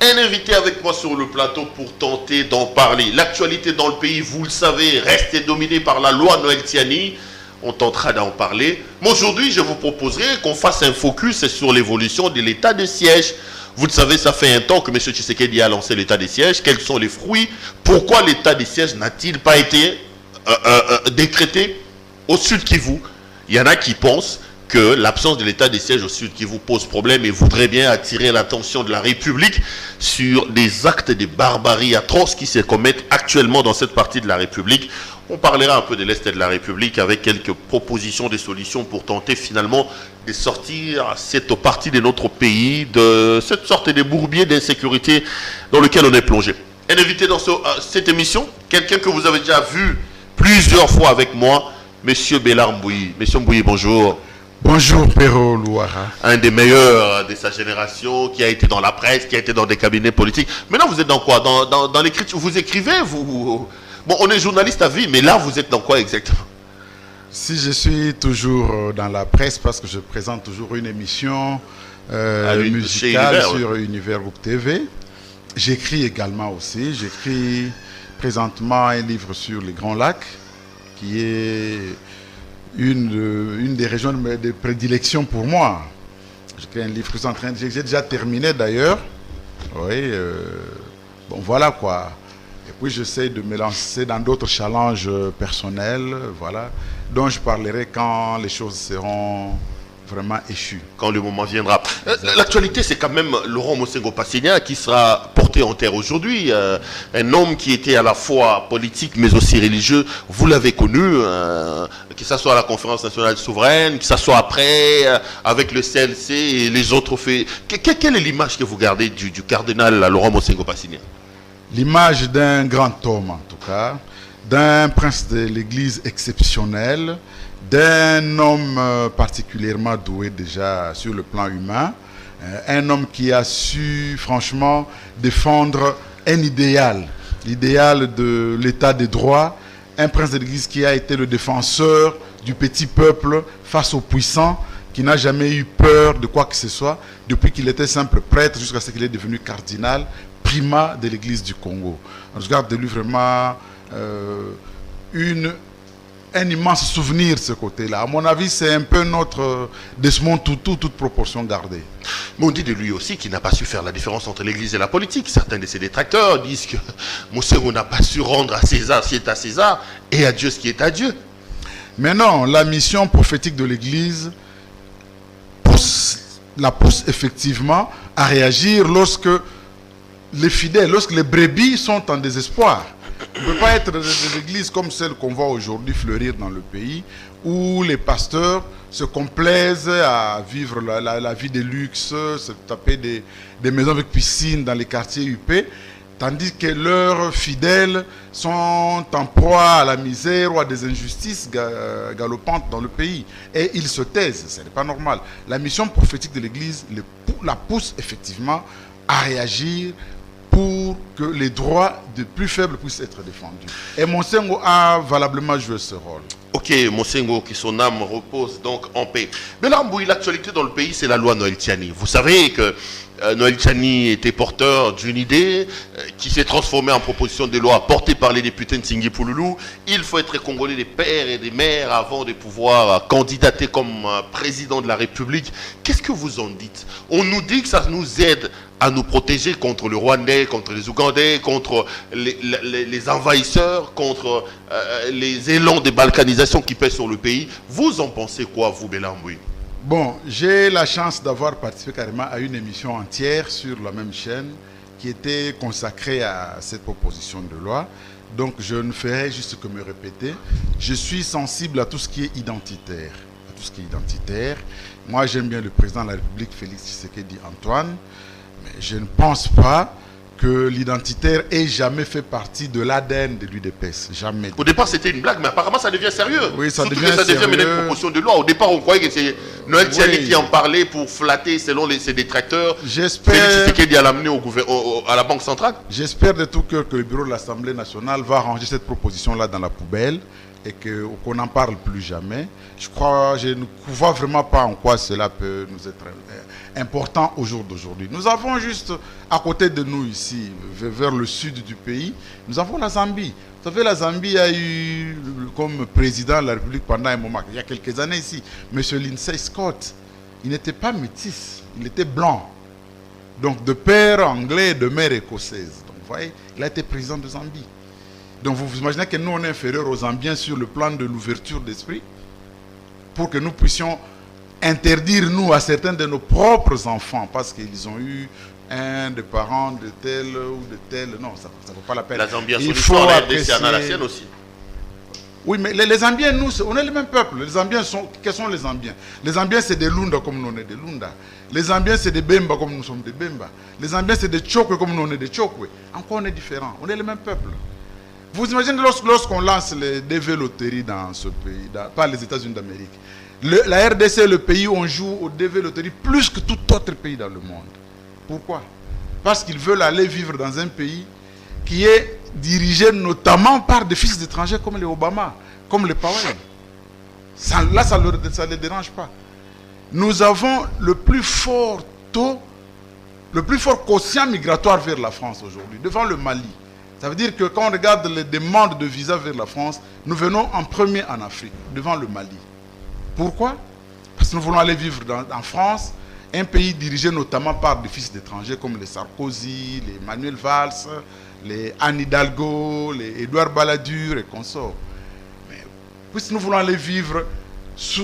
un invité avec moi sur le plateau pour tenter d'en parler. L'actualité dans le pays, vous le savez, reste dominée par la loi Noël Tiani. On tentera d'en parler. Mais aujourd'hui, je vous proposerai qu'on fasse un focus sur l'évolution de l'état de siège. Vous le savez, ça fait un temps que M. Tshisekedi a lancé l'état de siège. Quels sont les fruits? Pourquoi l'état de siège n'a-t-il pas été décrété au Sud Kivu? Il y en a qui pensent que l'absence de l'état de siège au Sud Kivu pose problème et voudrait bien attirer l'attention de la République sur des actes de barbarie atroces qui se commettent actuellement dans cette partie de la République. On parlera un peu de l'Est de la République avec quelques propositions de solutions pour tenter finalement de sortir cette partie de notre pays de cette sorte de bourbier d'insécurité dans lequel on est plongé. Un invité dans cette émission, quelqu'un que vous avez déjà vu plusieurs fois avec moi, M. Bélard Mbouyi. M. Mbouyi, bonjour. Bonjour Péro Louara. Un des meilleurs de sa génération, qui a été dans la presse, qui a été dans des cabinets politiques. Maintenant, vous êtes dans quoi? Dans l'écriture? Vous écrivez? Bon, on est journaliste à vie, mais là, vous êtes dans quoi exactement? Si je suis toujours dans la presse, parce que je présente toujours une émission musicale sur Univers Groupe TV. J'écris également aussi. J'écris présentement un livre sur les Grands Lacs, qui est une des régions de prédilection pour moi. J'ai un livre que j'ai déjà terminé d'ailleurs. Oui, bon voilà quoi. Et puis j'essaie de me lancer dans d'autres challenges personnels, voilà, dont je parlerai quand les choses seront vraiment échues. Quand le moment viendra. L'actualité, c'est quand même Laurent Mosengo Passigna qui sera porté en terre aujourd'hui. Un homme qui était à la fois politique mais aussi religieux. Vous l'avez connu, que ce soit à la conférence nationale souveraine, que ce soit après, avec le CLC et les autres faits. Quelle est l'image que vous gardez du cardinal Laurent Mosengo Passigna? L'image d'un grand homme en tout cas, d'un prince de l'église exceptionnel, d'un homme particulièrement doué déjà sur le plan humain, un homme qui a su franchement défendre un idéal, l'idéal de l'état de droit, un prince de l'église qui a été le défenseur du petit peuple face aux puissants, qui n'a jamais eu peur de quoi que ce soit, depuis qu'il était simple prêtre jusqu'à ce qu'il est devenu cardinal, primat de l'église du Congo. On regarde de lui vraiment un immense souvenir de ce côté-là. À mon avis, c'est un peu notre Desmond Tutu, toute proportion gardée. Mais on dit de lui aussi qu'il n'a pas su faire la différence entre l'église et la politique. Certains de ses détracteurs disent que Mosengo n'a pas su rendre à César ce qui est à César et à Dieu ce qui est à Dieu. Mais non, la mission prophétique de l'église la pousse effectivement à réagir lorsque les fidèles, lorsque les brebis sont en désespoir. On ne peut pas être des églises comme celles qu'on voit aujourd'hui fleurir dans le pays, où les pasteurs se complaisent à vivre la vie de luxe, se taper des maisons avec piscine dans les quartiers huppés, tandis que leurs fidèles sont en proie à la misère ou à des injustices galopantes dans le pays. Et ils se taisent, ce n'est pas normal. La mission prophétique de l'Église la pousse effectivement à réagir pour que les droits des plus faibles puissent être défendus. Et Mosengo a valablement joué ce rôle. Ok, Mosengo, que son âme repose donc en paix. Bélard Mbouyi, l'actualité dans le pays, c'est la loi Noël Tiani. Vous savez que Noël Tiani était porteur d'une idée qui s'est transformée en proposition de loi portée par les députés de Nsingui Pouloulou. Il faut être congolais des pères et des mères avant de pouvoir candidater comme président de la République. Qu'est-ce que vous en dites? On nous dit que ça nous aide à nous protéger contre le Rwandais, contre les Ougandais, contre les envahisseurs, contre les élans de balkanisation qui pèsent sur le pays. Vous en pensez quoi, vous, Bélard Mbouyi? Bon, j'ai la chance d'avoir participé carrément à une émission entière sur la même chaîne qui était consacrée à cette proposition de loi. Donc je ne ferai juste que me répéter. Je suis sensible à tout ce qui est identitaire. À tout ce qui est identitaire. Moi, j'aime bien le président de la République, Félix Tshisekedi Antoine. Mais je ne pense pas que l'identitaire ait jamais fait partie de l'ADN de l'UDPS. Jamais. Au départ, c'était une blague, mais apparemment, ça devient sérieux. Oui, ça Surtout devient que ça devient sérieux. une proposition de loi. Au départ, on croyait que c'est Noël Tiani qui en parlait pour flatter, selon ses détracteurs. J'espère. Félix Tshisekedi à l'amener à la Banque centrale. J'espère de tout cœur que le bureau de l'Assemblée nationale va ranger cette proposition-là dans la poubelle et qu'on n'en parle plus jamais. Je ne vois vraiment pas en quoi cela peut nous être important au jour d'aujourd'hui. Nous avons juste à côté de nous ici, vers le sud du pays, nous avons la Zambie. Vous savez, la Zambie a eu comme président de la République pendant un moment, il y a quelques années ici, M. Lindsay Scott. Il n'était pas métis, il était blanc. Donc de père anglais et de mère écossaise. Donc vous voyez, il a été président de Zambie. Donc vous imaginez que nous, on est inférieurs aux Zambiens sur le plan de l'ouverture d'esprit, pour que nous puissions interdire, nous, à certains de nos propres enfants, parce qu'ils ont eu un des parents de tel ou de tel. Non, ça ne vaut pas la peine. La Zambie a son Il histoire, faut la apprécier... RDC en a la sienne aussi. Oui, mais les Zambiens, nous, on est le même peuple. Les Zambiens quels sont les Zambiens? Les Zambiens, c'est des Lunda comme nous, on est des Lunda. Les Zambiens, c'est des Bemba comme nous sommes des Bemba. Les Zambiens, c'est des Chokwe comme nous, on est des Chokwe. Encore, on est différents. On est le même peuple. Vous imaginez lorsqu'on lance les DV-loteries dans ce pays, pas les États-Unis d'Amérique. La RDC est le pays où on joue au DV-loterie plus que tout autre pays dans le monde. Pourquoi? Parce qu'ils veulent aller vivre dans un pays qui est dirigé notamment par des fils d'étrangers comme les Obama, comme les Powell. Là, ça ne les dérange pas. Nous avons le plus fort taux, le plus fort quotient migratoire vers la France aujourd'hui, devant le Mali. Ça veut dire que quand on regarde les demandes de visa vers la France, nous venons en premier en Afrique, devant le Mali. Pourquoi? Parce que nous voulons aller vivre en France, un pays dirigé notamment par des fils d'étrangers comme les Sarkozy, les Manuel Valls, les Anne Hidalgo, les Édouard Balladur et consorts. Mais puisque nous voulons aller vivre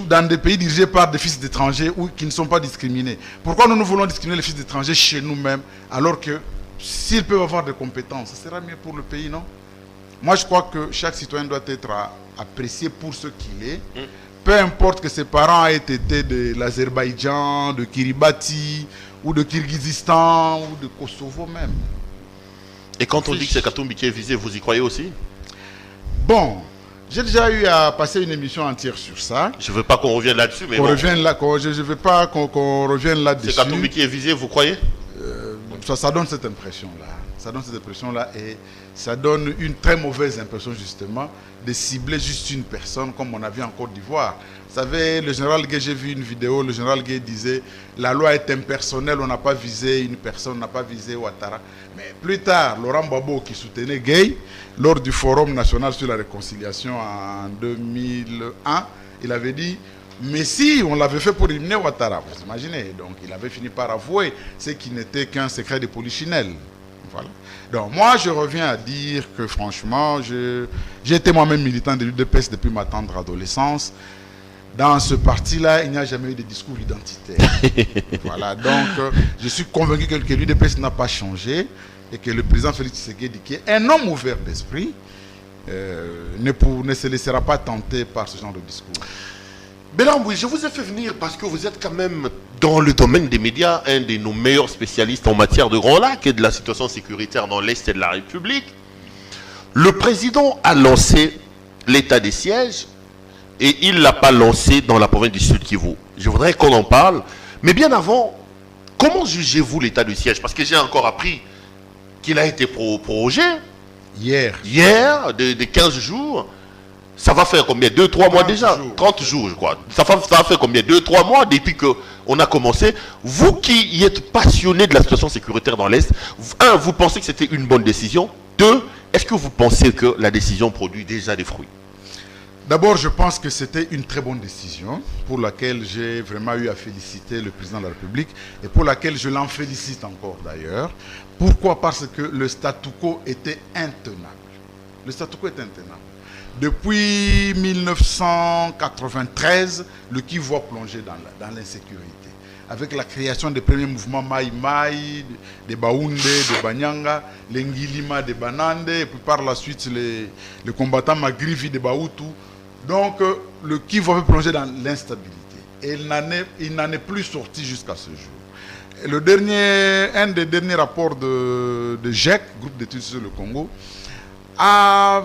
dans des pays dirigés par des fils d'étrangers qui ne sont pas discriminés. Pourquoi nous voulons discriminer les fils d'étrangers chez nous-mêmes alors que s'ils peuvent avoir des compétences, ça sera mieux pour le pays, non? Moi, je crois que chaque citoyen doit être apprécié pour ce qu'il est. Peu importe que ses parents aient été de l'Azerbaïdjan, de Kiribati, ou de Kirghizistan, ou de Kosovo même. Et quand on dit que c'est Katumbi qui est visé, vous y croyez aussi? Bon, j'ai déjà eu à passer une émission entière sur ça. Je ne veux pas qu'on revienne là-dessus, mais je ne veux pas qu'on revienne là-dessus. C'est Katumbi qui est visé, vous croyez? Ça donne cette impression-là. Ça donne cette impression-là et ça donne une très mauvaise impression justement de cibler juste une personne comme on a vu en Côte d'Ivoire. Vous savez, le général Gué, j'ai vu une vidéo, le général Gué disait la loi est impersonnelle, on n'a pas visé une personne, on n'a pas visé Ouattara. Mais plus tard, Laurent Gbagbo qui soutenait Gué lors du Forum national sur la réconciliation en 2001, il avait dit mais si on l'avait fait pour éliminer Ouattara, vous imaginez, donc il avait fini par avouer ce qui n'était qu'un secret de polichinelle. Voilà. Donc moi je reviens à dire que franchement, j'ai été moi-même militant de l'UDPS depuis ma tendre adolescence. Dans ce parti-là, il n'y a jamais eu de discours identitaire. Voilà, donc je suis convaincu que l'UDPS n'a pas changé et que le président Félix Tshisekedi, qui est un homme ouvert d'esprit, ne se laissera pas tenter par ce genre de discours. Belambouy, je vous ai fait venir parce que vous êtes quand même dans le domaine des médias un de nos meilleurs spécialistes en matière de Grand Lac et de la situation sécuritaire dans l'Est de la République. Le président a lancé l'état des sièges et il ne l'a pas lancé dans la province du Sud-Kivu. Je voudrais qu'on en parle. Mais bien avant, comment jugez-vous l'état du siège? Parce que j'ai encore appris qu'il a été prorogé hier de 15 jours. Ça va faire combien? 2-3 mois déjà? 30 jours, je crois. Ça va faire combien? 2-3 mois depuis qu'on a commencé. Vous qui y êtes passionné de la situation sécuritaire dans l'Est, vous pensez que c'était une bonne décision? 2, est-ce que vous pensez que la décision produit déjà des fruits? D'abord, je pense que c'était une très bonne décision pour laquelle j'ai vraiment eu à féliciter le président de la République et pour laquelle je l'en félicite encore d'ailleurs. Pourquoi? Parce que le statu quo était intenable. Le statu quo est intenable. Depuis 1993, le Kivu a plongé dans l'insécurité. Avec la création des premiers mouvements Maï Maï, des Baoundé, des Banyanga, les Ngilima, des Banande, et puis par la suite les combattants Magrivi, des Baoutou. Donc le Kivu a plongé dans l'instabilité. Et il n'en est plus sorti jusqu'à ce jour. Et un des derniers rapports de GEC, groupe d'études sur le Congo, a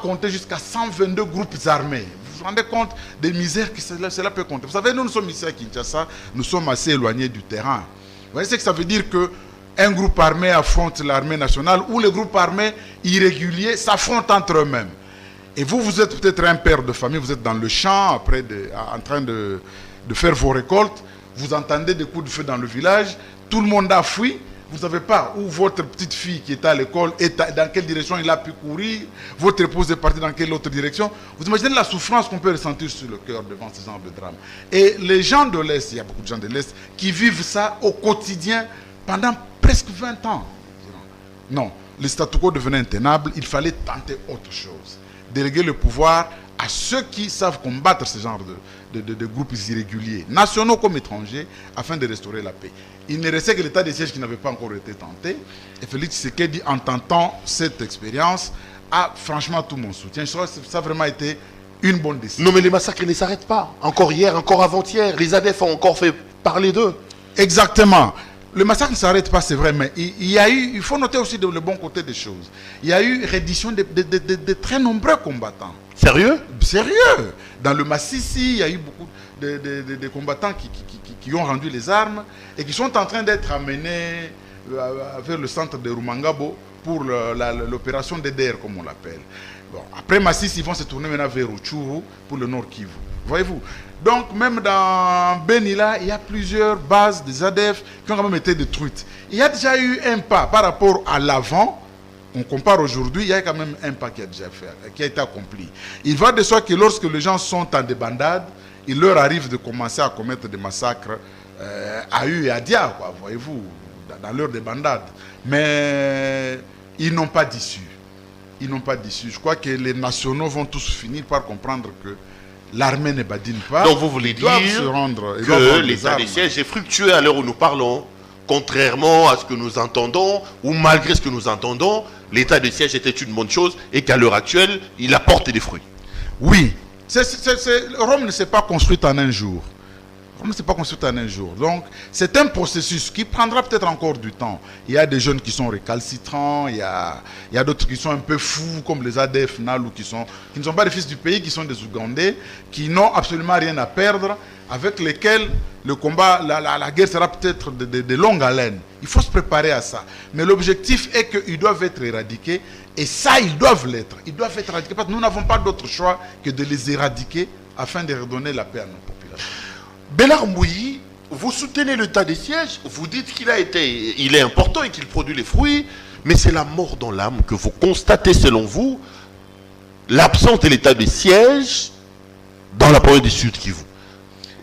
compté jusqu'à 122 groupes armés. Vous vous rendez compte des misères que cela peut compter? Vous savez, nous sommes ici à Kinshasa, nous sommes assez éloignés du terrain. Vous voyez ce que ça veut dire qu'un groupe armé affronte l'armée nationale ou les groupes armés irréguliers s'affrontent entre eux-mêmes. Et vous, vous êtes peut-être un père de famille, vous êtes dans le champ, en train de faire vos récoltes, vous entendez des coups de feu dans le village, tout le monde a fui, vous ne savez pas où votre petite fille qui est à l'école, dans quelle direction il a pu courir, votre épouse est partie dans quelle autre direction. Vous imaginez la souffrance qu'on peut ressentir sur le cœur devant ce genre de drame. Et les gens de l'Est, il y a beaucoup de gens de l'Est qui vivent ça au quotidien pendant presque 20 ans. Non, le statu quo devenait intenable, il fallait tenter autre chose. Déléguer le pouvoir à ceux qui savent combattre ce genre de groupes irréguliers, nationaux comme étrangers, afin de restaurer la paix. Il ne restait que l'état de siège qui n'avait pas encore été tenté. Et Félix Tshisekedi, en tentant cette expérience, a franchement tout mon soutien. Je crois que ça a vraiment été une bonne décision. Non, mais les massacres ne s'arrêtent pas. Encore hier, encore avant-hier, les ADF ont encore fait parler d'eux. Exactement. Le massacre ne s'arrête pas, c'est vrai, mais il faut noter aussi le bon côté des choses. Il y a eu reddition de très nombreux combattants. Sérieux? Sérieux. Dans le Massissi, il y a eu beaucoup de combattants qui ont rendu les armes et qui sont en train d'être amenés vers le centre de Rumangabo pour l'opération DDR, comme on l'appelle. Bon, après Massissi, ils vont se tourner maintenant vers Rutshuru pour le Nord Kivu. Voyez-vous? Donc, même dans Benila, il y a plusieurs bases des ADF qui ont quand même été détruites. Il y a déjà eu un pas par rapport à l'avant. On compare aujourd'hui, il y a quand même un pas qui a déjà fait, qui a été accompli. Il va de soi que lorsque les gens sont en débandade, il leur arrive de commencer à commettre des massacres à U et à Dia, voyez-vous, dans leur débandade. Mais ils n'ont pas d'issue. Ils n'ont pas d'issue. Je crois que les nationaux vont tous finir par comprendre que l'armée ne badine pas. Donc vous voulez dire que l'état des sièges est fructueux à l'heure où nous parlons, contrairement à ce que nous entendons, ou malgré ce que nous entendons, l'état de siège était une bonne chose et qu'à l'heure actuelle, il apporte des fruits. Oui. Rome ne s'est pas construite en un jour. Rome ne s'est pas construite en un jour. Donc, c'est un processus qui prendra peut-être encore du temps. Il y a des jeunes qui sont récalcitrants, il y a d'autres qui sont un peu fous, comme les ADF Nalu, qui ne sont pas des fils du pays, qui sont des Ougandais, qui n'ont absolument rien à perdre, avec lesquels le combat, la guerre sera peut-être de longue haleine. Il faut se préparer à ça. Mais l'objectif est qu'ils doivent être éradiqués. Et ça, ils doivent l'être. Ils doivent être éradiqués parce que nous n'avons pas d'autre choix que de les éradiquer afin de redonner la paix à nos populations. Bernard Mbouyi, vous soutenez l'état des sièges, vous dites qu'il est important et qu'il produit les fruits, mais c'est la mort dans l'âme que vous constatez selon vous, l'absence de l'état des sièges dans la province du Sud Kivu.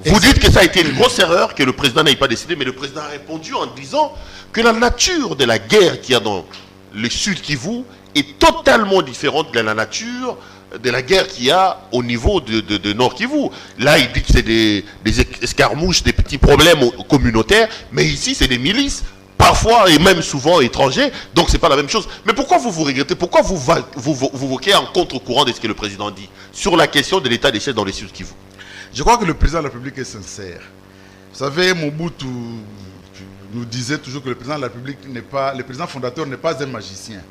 Vous dites que ça a été une grosse erreur, que le président n'ait pas décidé, mais le président a répondu en disant que la nature de la guerre qu'il y a dans le Sud Kivu est totalement différente de la nature de la guerre qu'il y a au niveau de Nord Kivu. Là, il dit que c'est des escarmouches, des petits problèmes communautaires, mais ici, c'est des milices, parfois et même souvent étrangers, donc c'est pas la même chose. Mais pourquoi vous regrettez, pourquoi vous voquez en contre-courant de ce que le président dit sur la question de l'état des sièges dans le Sud Kivu? Je crois que le président de la République est sincère. Vous savez, Mobutu nous disait toujours que le président de la République le président fondateur n'est pas un magicien,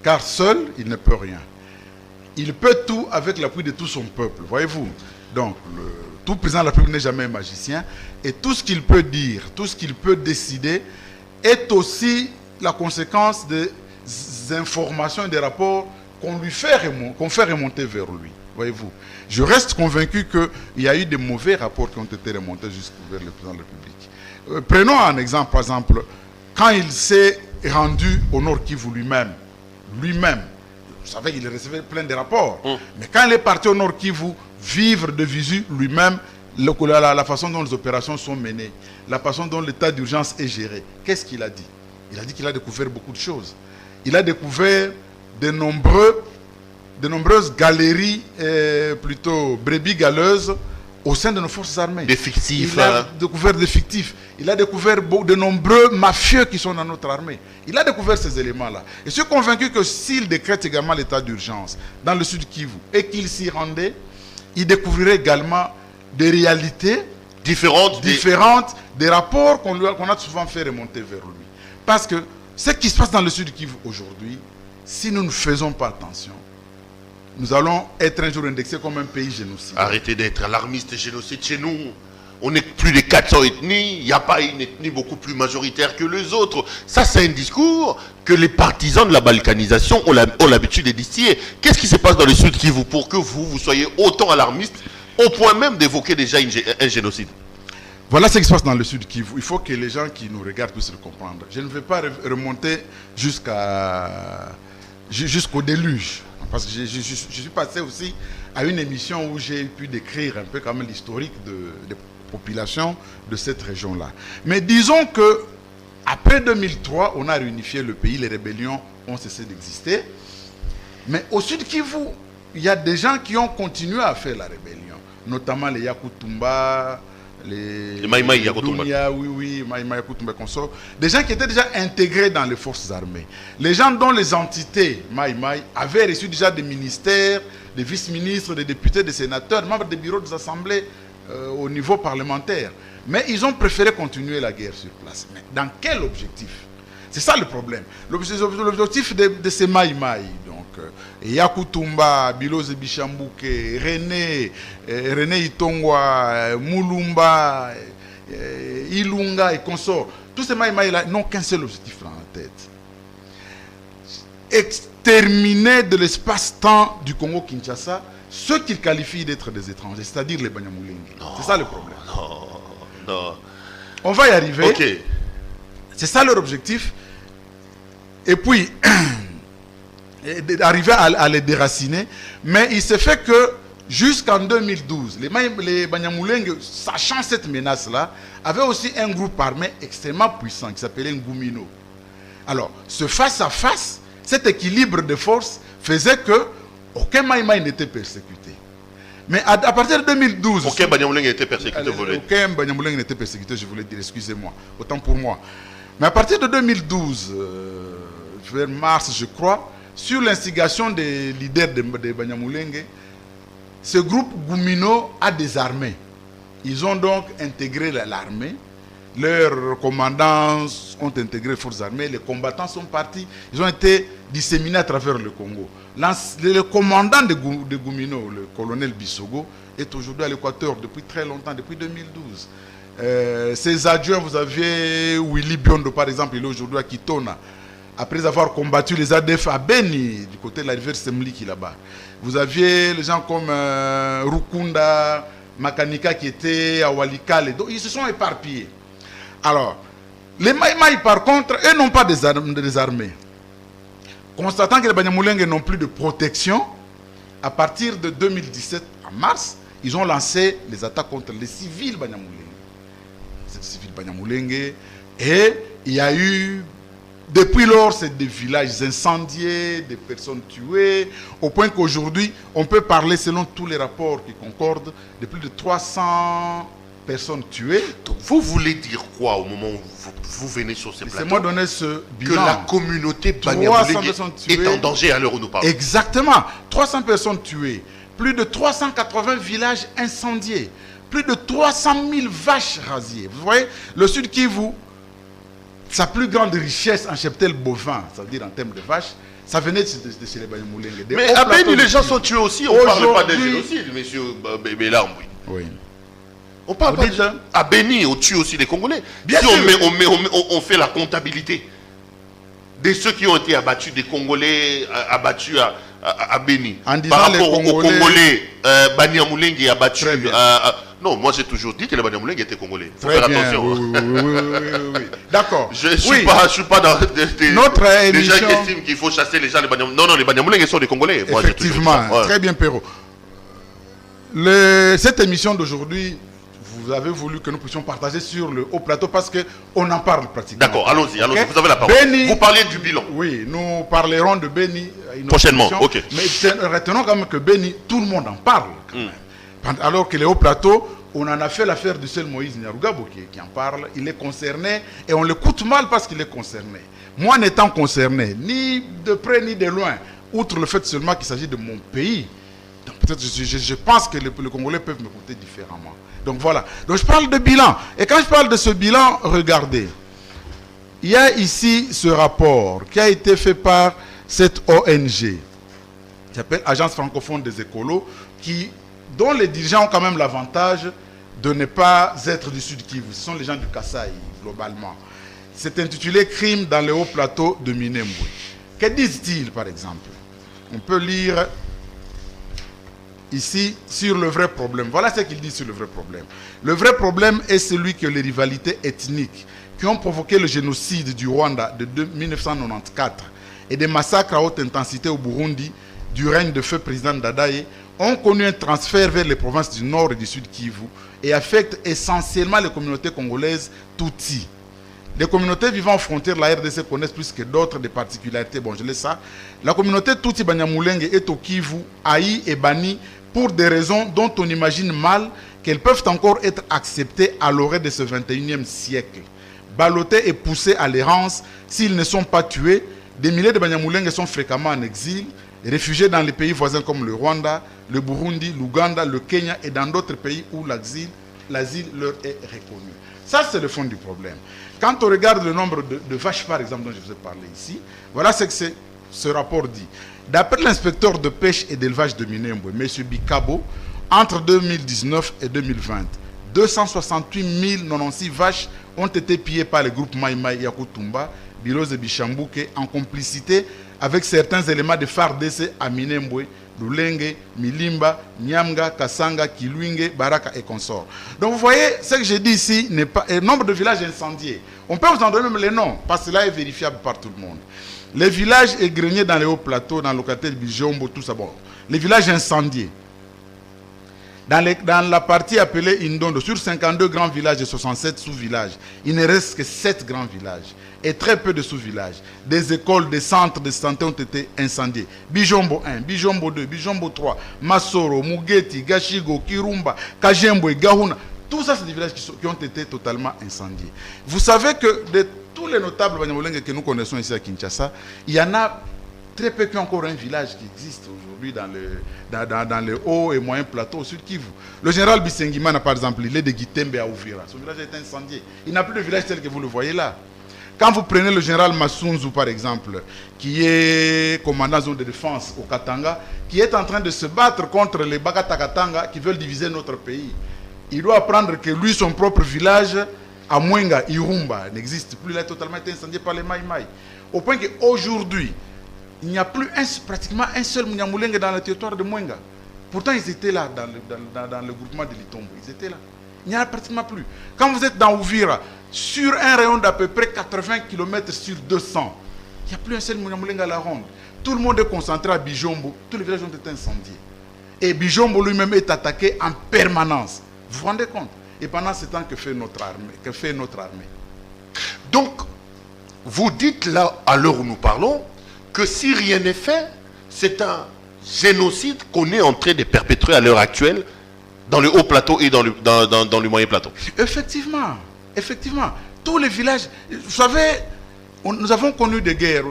car seul, il ne peut rien. Il peut tout avec l'appui de tout son peuple, voyez-vous. Donc, tout président de la République n'est jamais un magicien, et tout ce qu'il peut dire, tout ce qu'il peut décider, est aussi la conséquence des informations et des rapports qu'on fait remonter vers lui. Voyez-vous, je reste convaincu qu'il y a eu des mauvais rapports qui ont été remontés jusqu'à vers le président de la République. Prenons un exemple, par exemple, quand il s'est rendu au Nord Kivu lui-même, vous savez, il recevait plein de rapports, mais quand il est parti au Nord Kivu, vivre de visu lui-même, la façon dont les opérations sont menées, la façon dont l'état d'urgence est géré, qu'est-ce qu'il a dit? Il a dit qu'il a découvert beaucoup de choses. Il a découvert de nombreuses galeries, plutôt brebis galeuses, au sein de nos forces armées. Des fictifs. Il a découvert des fictifs. Il a découvert de nombreux mafieux qui sont dans notre armée. Il a découvert ces éléments-là. Et je suis convaincu que s'il décrète également l'état d'urgence dans le Sud Kivu et qu'il s'y rendait, il découvrirait également des réalités différentes des rapports qu'on a souvent fait remonter vers lui. Parce que ce qui se passe dans le Sud Kivu aujourd'hui, si nous ne faisons pas attention, nous allons être un jour indexés comme un pays génocide. Arrêtez d'être alarmiste et génocide chez nous. on est plus de 400 ethnies, il n'y a pas une ethnie beaucoup plus majoritaire que les autres. Ça, c'est un discours que les partisans de la balkanisation ont l'habitude de distiller. Qu'est-ce qui se passe dans le Sud Kivu pour que vous soyez autant alarmiste, au point même d'évoquer déjà un génocide? Voilà ce qui se passe dans le Sud Kivu. Il faut que les gens qui nous regardent puissent le comprendre. Je ne vais pas remonter jusqu'au déluge. Parce que je suis passé aussi à une émission où j'ai pu décrire un peu quand même l'historique des populations de cette région-là. Mais disons que après 2003, on a réunifié le pays, les rébellions ont cessé d'exister. Mais au Sud Kivu, il y a des gens qui ont continué à faire la rébellion, notamment les Yakutumba, les Maïmaï Yakutumba. Oui, Maïmaï Yakutumba consort. Des gens qui étaient déjà intégrés dans les forces armées. Les gens dont les entités Maïmaï avaient reçu déjà des ministères, des vice-ministres, des députés, des sénateurs, membres des bureaux des assemblées au niveau parlementaire. Mais ils ont préféré continuer la guerre sur place. Mais dans quel objectif? C'est ça le problème. L'objectif de ces Maïmaï, donc Yakutumba, Biloze Bichambuke, René Itongwa, Mulumba, Ilunga et consorts, tous ces Maïmaï-là n'ont qu'un seul objectif dans la tête. Exterminer de l'espace-temps du Congo-Kinshasa ceux qu'ils qualifient d'être des étrangers, c'est-à-dire les Banyamulenge. C'est ça le problème. Non. On va y arriver. Ok. C'est ça leur objectif. Et puis, d'arriver à les déraciner. Mais il s'est fait que jusqu'en 2012, les Banyamulenge, sachant cette menace-là, avaient aussi un groupe armé extrêmement puissant qui s'appelait Ngumino. Alors, ce face-à-face, cet équilibre de force faisait que aucun Maïmaï n'était persécuté. Mais à partir de 2012... Aucun Banyamulenge n'était persécuté, aucun Banyamulenge n'était persécuté, je voulais dire, excusez-moi, autant pour moi. Mais à partir de 2012, vers mars, je crois, sur l'instigation des leaders de Banyamulenge, ce groupe Ngumino a désarmé. Ils ont donc intégré l'armée. Leurs commandants ont intégré les forces armées. Les combattants sont partis. Ils ont été disséminés à travers le Congo. Le commandant de Ngumino, le colonel Bissogo, est aujourd'hui à l'Équateur depuis très longtemps, depuis 2012. Ses adjoints, vous avez Willy Biondo, par exemple, il est aujourd'hui à Kitona. Après avoir combattu les ADF à Beni, du côté de la rivière Semliki là-bas. Vous aviez les gens comme Rukunda, Makanika qui étaient à Walikale. Donc ils se sont éparpillés. Alors, les Maïmaï par contre, eux n'ont pas des armées. Constatant que les Banyamulenge n'ont plus de protection, à partir de 2017, en mars, ils ont lancé les attaques contre les civils Banyamulenge. Les civils Banyamulenge. Et il y a eu, depuis lors, c'est des villages incendiés, des personnes tuées, au point qu'aujourd'hui, on peut parler, selon tous les rapports qui concordent, de plus de 300 personnes tuées. Donc, vous voulez dire quoi au moment où vous venez sur ces plateaux? Laissez-moi donner ce bilan. Que la communauté Banyamulenge est en danger à l'heure où nous parlons. Exactement. 300 personnes tuées. Plus de 380 villages incendiés. Plus de 300 000 vaches rasées. Vous voyez, le Sud Kivu, sa plus grande richesse en cheptel bovin, c'est-à-dire en termes de vaches, ça venait de chez les Banyamulenge. Mais à Beni, les gens sont tués aussi. On ne parle pas d'un génocide, monsieur Bélamboui. Oui. On parle pas déjà. À Beni, on tue aussi les Congolais. Bien si sûr. on fait la comptabilité de ceux qui ont été abattus, des Congolais abattus à Beni. Par rapport aux Congolais, Banyamulenge est abattu. Non, moi j'ai toujours dit que les Banyamulenge étaient Congolais. Il faut faire attention. Oui. D'accord. Je ne suis pas dans des gens qui estiment qu'il faut chasser les gens. Non, les Banyamulenge sont des Congolais. Effectivement, très bien, Perrault. Cette émission d'aujourd'hui, vous avez voulu que nous puissions partager sur le haut plateau parce qu'on en parle pratiquement. D'accord, allons-y, vous avez la parole. Vous parlez du bilan. Oui, nous parlerons de Beni. Prochainement, ok. Mais retenons quand même que Beni, tout le monde en parle. Quand même. Alors que les hauts plateaux, on en a fait l'affaire du seul Moïse Nyarugabo qui en parle. Il est concerné et on l'écoute mal parce qu'il est concerné. Moi n'étant concerné, ni de près ni de loin, outre le fait seulement qu'il s'agit de mon pays, peut-être je pense que les Congolais peuvent me compter différemment. Donc voilà. Donc je parle de bilan. Et quand je parle de ce bilan, regardez. Il y a ici ce rapport qui a été fait par cette ONG qui s'appelle Agence francophone des écolos, dont les dirigeants ont quand même l'avantage de ne pas être du Sud Kivu. Ce sont les gens du Kasaï, globalement. C'est intitulé « Crime dans le haut plateau de Minembwe ». Que disent-ils, par exemple? On peut lire ici sur le vrai problème. Voilà ce qu'ils disent sur le vrai problème. Le vrai problème est celui que les rivalités ethniques qui ont provoqué le génocide du Rwanda de 1994 et des massacres à haute intensité au Burundi du règne de feu président Dadaye ont connu un transfert vers les provinces du Nord et du Sud Kivu et affectent essentiellement les communautés congolaises Tutsi. Les communautés vivant aux frontières de la RDC connaissent plus que d'autres des particularités. Bon, je laisse ça. La communauté Tutsi Banyamulenge est au Kivu, haïe et bannie pour des raisons dont on imagine mal qu'elles peuvent encore être acceptées à l'orée de ce 21e siècle. Ballottés et poussés à l'errance, s'ils ne sont pas tués, des milliers de Banyamulenge sont fréquemment en exil, réfugiés dans les pays voisins comme le Rwanda, le Burundi, l'Ouganda, le Kenya et dans d'autres pays où l'asile leur est reconnu. Ça, c'est le fond du problème. Quand on regarde le nombre de vaches, par exemple, dont je vous ai parlé ici, voilà ce que ce rapport dit. D'après l'inspecteur de pêche et d'élevage de Minembwe, M. Bikabo, entre 2019 et 2020, 268 096 vaches ont été pillées par le groupe Mai Mai Yakutumba, Biloze Bichambuke, en complicité avec certains éléments de FARDC à Minembwe, Lulenge, Milimba, Nyamga, Kasanga, Kilwinge, Baraka et consorts. Donc vous voyez, ce que j'ai dit ici n'est pas... Le nombre de villages incendiés. On peut vous en donner même les noms, parce que cela est vérifiable par tout le monde. Les villages égrenés dans les hauts plateaux, dans le localité de Bijombo, tout ça. Bon, les villages incendiés. Dans la partie appelée Indondo, sur 52 grands villages et 67 sous-villages, il ne reste que 7 grands villages et très peu de sous-villages. Des écoles, des centres de santé ont été incendiés. Bijombo 1, Bijombo 2, Bijombo 3, Masoro, Mugeti, Gashigo, Kirumba, Kajembwe, Gahuna. Tout ça, c'est des villages qui ont été totalement incendiés. Vous savez que de tous les notables Banyamulenge que nous connaissons ici à Kinshasa, il y en a très peu qui ont encore un village qui existe aujourd'hui dans le haut et moyen plateau au Sud Kivu. Le général Bisengimana, par exemple, il est de Gitembe à Ouvira. Son village a été incendié. Il n'a plus de village tel que vous le voyez là. Quand vous prenez le général Masunzu, par exemple, qui est commandant zone de défense au Katanga, qui est en train de se battre contre les Bagatakatanga qui veulent diviser notre pays, il doit apprendre que lui, son propre village, à Mwenga, Irumba, n'existe plus. Il a totalement été incendié par les Mai Mai. Au point qu'aujourd'hui, il n'y a plus pratiquement un seul Munyamulenge dans le territoire de Mwenga. Pourtant, ils étaient là, dans le groupement de Litombo. Ils étaient là. Il n'y en a pratiquement plus. Quand vous êtes dans Ouvira, sur un rayon d'à peu près 80 km sur 200, il n'y a plus un seul Munyamulenge à la ronde. Tout le monde est concentré à Bijombo. Tous les villages ont été incendiés. Et Bijombo lui-même est attaqué en permanence. Vous vous rendez compte? Et pendant ce temps, que fait notre armée? Donc, vous dites là, à l'heure où nous parlons, que si rien n'est fait, c'est un génocide qu'on est en train de perpétrer à l'heure actuelle dans le haut plateau et dans le moyen plateau. Effectivement, effectivement. Tous les villages, vous savez, nous avons connu des guerres.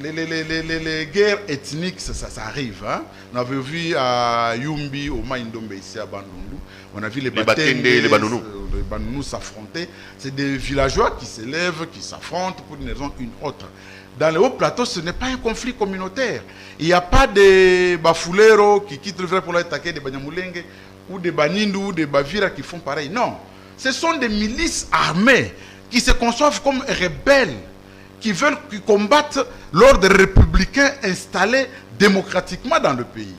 Les guerres ethniques, ça arrive. Hein? On avait vu à Yumbi, au Maïndombe, ici à Bandundu, on a vu les Batende, les Banounous s'affronter. C'est des villageois qui s'élèvent, qui s'affrontent pour une raison ou une autre. Dans le haut plateau, ce n'est pas un conflit communautaire. Il n'y a pas des Bafulero qui quittent le vrai pour attaquer des Banyamulenge, ou des Banindu, ou des Bavira qui font pareil. Non. Ce sont des milices armées qui se conçoivent comme rebelles, qui combattent l'ordre républicain installé démocratiquement dans le pays.